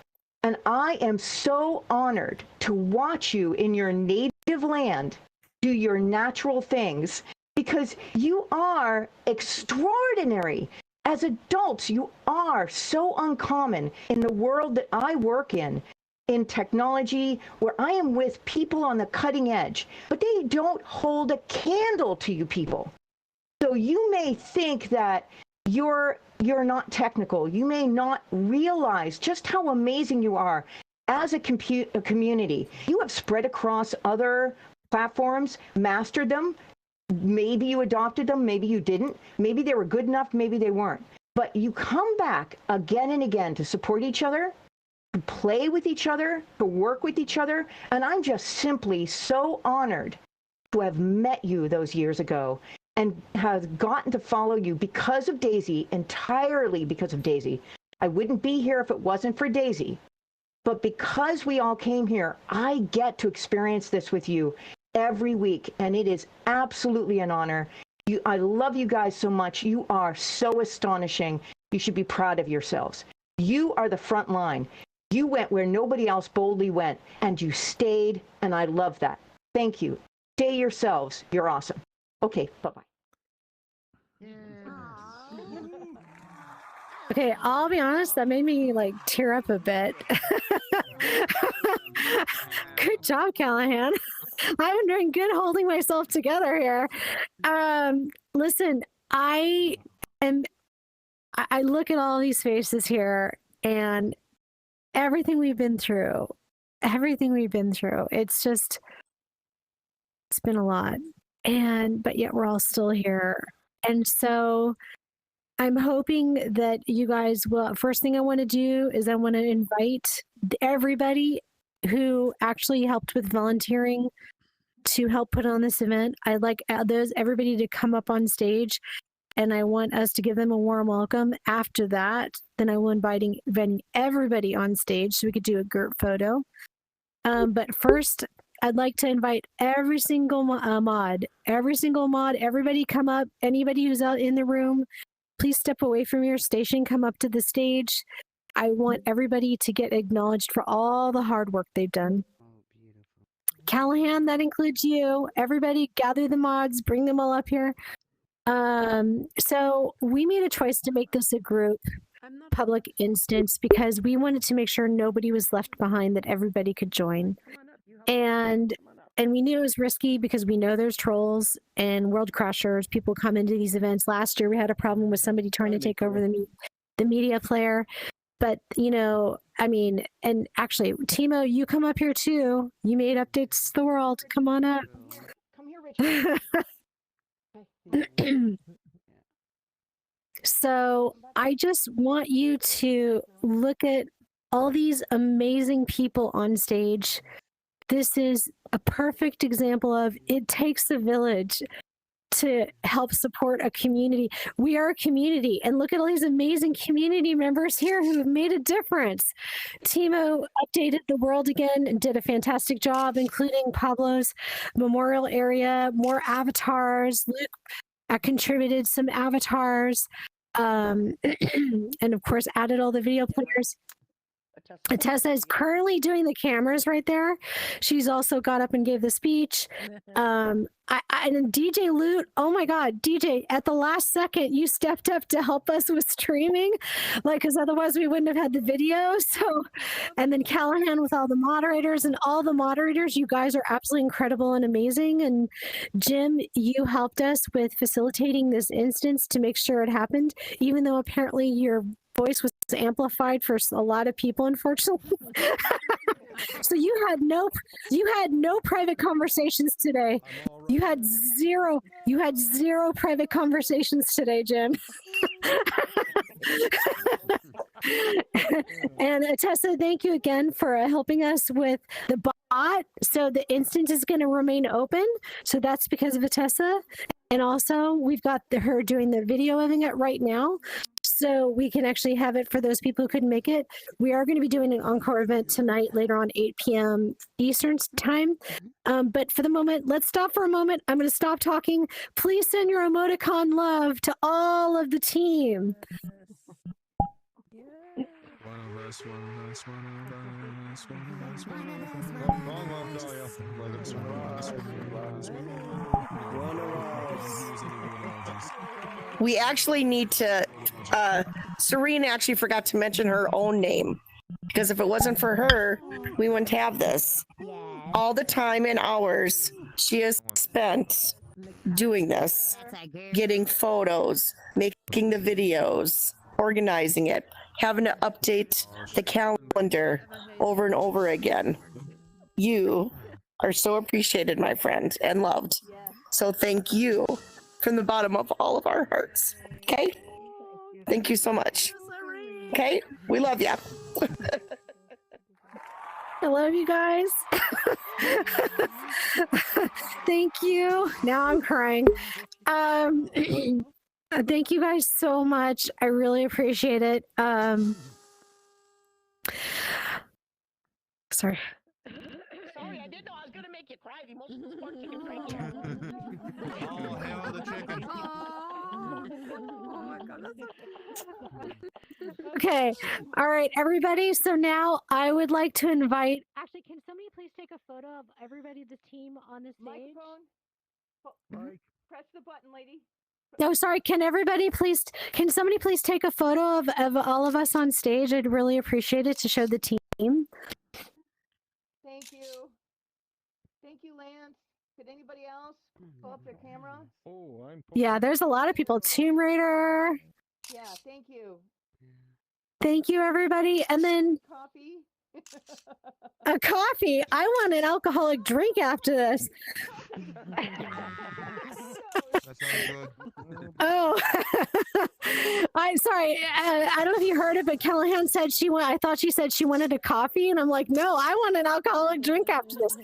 And I am so honored to watch you in your native land do your natural things, because you are extraordinary. As adults, you are so uncommon in the world that I work in technology, where I am with people on the cutting edge, but they don't hold a candle to you people. So you may think that you're not technical. You may not realize just how amazing you are as a community. You have spread across other platforms, mastered them. Maybe you adopted them, maybe you didn't. Maybe they were good enough, maybe they weren't. But you come back again and again to support each other, to play with each other, to work with each other. And I'm just simply so honored to have met you those years ago and have gotten to follow you because of Daisy, entirely because of Daisy. I wouldn't be here if it wasn't for Daisy. But because we all came here, I get to experience this with you every week, and it is absolutely an honor. I love you guys so much. You are so astonishing. You should be proud of yourselves. You are the front line. You went where nobody else boldly went, and you stayed, and I love that. Thank you. Stay yourselves. You're awesome. Okay, bye-bye. Okay, I'll be honest, that made me like tear up a bit. Good job, Callahan. I've been doing good holding myself together here. Listen, I look at all these faces here and everything we've been through, it's been a lot. But yet we're all still here. And so I'm hoping that you guys will, first thing I want to do is I want to invite everybody who actually helped with volunteering to help put on this event. I'd like everybody to come up on stage, and I want us to give them a warm welcome. After that, then I will inviting everybody on stage so we could do a group photo. But first, I'd like to invite every single mod, everybody come up. Anybody who's out in the room, please step away from your station, come up to the stage. I want everybody to get acknowledged for all the hard work they've done. Callahan, that includes you. Everybody gather the mods, bring them all up here. So we made a choice to make this a group public instance because we wanted to make sure nobody was left behind, that everybody could join. And we knew it was risky because we know there's trolls and world crashers. People come into these events. Last year we had a problem with somebody trying to take over the media player. But, and actually, Timo, you come up here too. You made Updates to the World. Come on up. Come here, Richard. So I just want you to look at all these amazing people on stage. This is a perfect example of it takes a village to help support a community. We are a community, and look at all these amazing community members here who have made a difference. Timo updated the world again and did a fantastic job, including Pablo's memorial area, more avatars. Luke contributed some avatars, and of course added all the video players. Tessa is currently doing the cameras right there. She's also got up and gave the speech. And DJ Loot, oh my God, DJ, at the last second, you stepped up to help us with streaming, because otherwise we wouldn't have had the video. So, and then Callahan with all the moderators, and all the moderators, you guys are absolutely incredible and amazing. And Jim, you helped us with facilitating this instance to make sure it happened, even though apparently your voice was amplified for a lot of people, unfortunately. So you had no private conversations today. You had zero private conversations today, Jim. And Tessa, thank you again for helping us with the bot. So the instance is going to remain open. So that's because of Tessa. And also we've got her doing the videoing it right now, so we can actually have it for those people who couldn't make it. We are going to be doing an encore event tonight, later on, 8 p.m. Eastern time. But for the moment, let's stop for a moment. I'm going to stop talking. Please send your emoticon love to all of the team. We actually need to, Serena actually forgot to mention her own name, because if it wasn't for her, we wouldn't have this. All the time and hours she has spent doing this, getting photos, making the videos, organizing it, having to update the calendar over and over again. You are so appreciated, my friend, and loved. So thank you from the bottom of all of our hearts. Okay? Thank you so much. Okay? We love you. I love you guys. Thank you. Now I'm crying. Thank you guys so much. I really appreciate it. Sorry. Sorry, I didn't know I was gonna make you cry. The emotional support chicken's right here. Oh, hell, the chicken. Okay. All right, everybody. So now I would like to invite. Actually, can somebody please take a photo of everybody, the team on the stage? Press the button, lady. No, sorry. Can somebody please take a photo of all of us on stage? I'd really appreciate it to show the team. Thank you. Thank you, Lance. Could anybody else pull up their camera? Oh, Yeah, there's a lot of people. Tomb Raider. Yeah, thank you. Thank you, everybody. And then Coffee. a coffee. I want an alcoholic drink after this. That sounds good. Oh, I'm sorry. I don't know if you heard it, but Callahan said I thought she said she wanted a coffee, and I'm like, no, I want an alcoholic drink after this.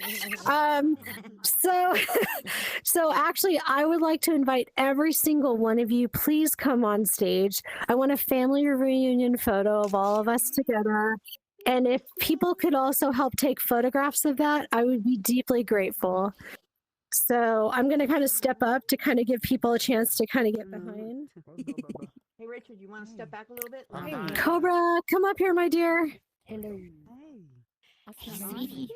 So actually, I would like to invite every single one of you. Please come on stage. I want a family reunion photo of all of us together. And if people could also help take photographs of that, I would be deeply grateful. So I'm going to kind of step up to kind of give people a chance to kind of get behind. Hey, Richard, you want to step back a little bit? Cobra, come up here, my dear. Hello. Hey, sweetie.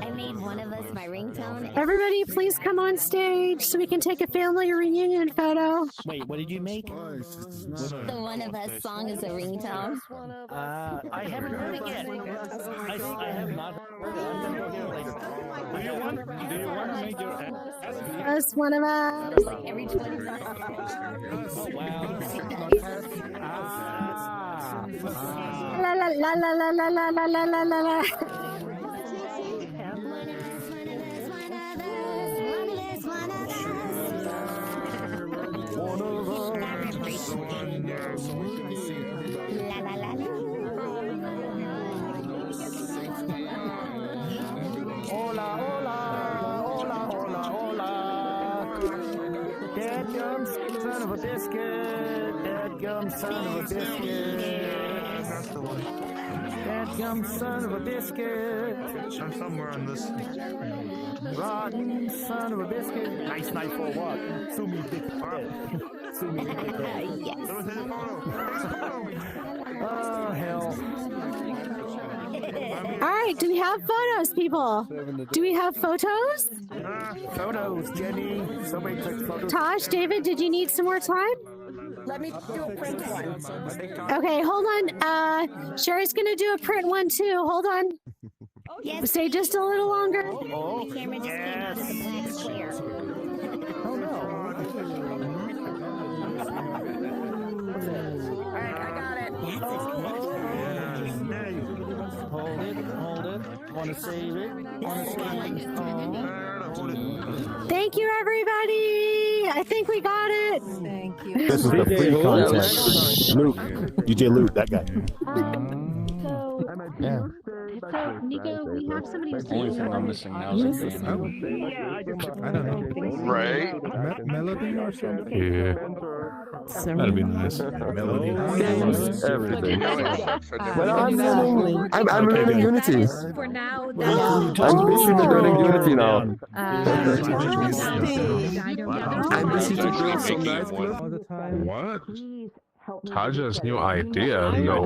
I made one of us my ringtone. Everybody, please come on stage so we can take a family reunion photo. Wait, what did you make? The One of Us song is a ringtone. I haven't heard it yet. I have not heard it. I'm gonna go get it later. Do you want to make your Us, one of us. Every 20 Oh, wow. La la la la la la la la la la la la. Hola, hola, hola, hola, hola. Dadgum son of a biscuit. Dadgum son of a biscuit. Dadgum son of a biscuit. I'm somewhere on this. Rotten son of a biscuit. Nice night for a walk. Sue me, big head. Sue me, big head. Yes. Oh, hell. All right, do we have photos, people? Do we have photos? Photos, Jenny. Somebody took photos. Tosh, David, did you need some more time? Let me do a print one. Okay, hold on. Sherry's gonna do a print one too. Hold on. Yes. Stay just a little longer. The camera just came out of the black square. Oh, no. Alright, I got it. Hold it. Want to save it? Thank you, everybody. I think we got it. Thank you. This is the free content. Luke, DJ Luke, that guy. So, Nico, we have somebody who's Only thing I'm missing now is a theme. I don't know. Right? Melody or something? Yeah. That'd be nice. Melody. Everything. Well, I'm learning Unity. For now. I'm basically learning Unity now. I'm busy to build some nice What? Taja's new idea? No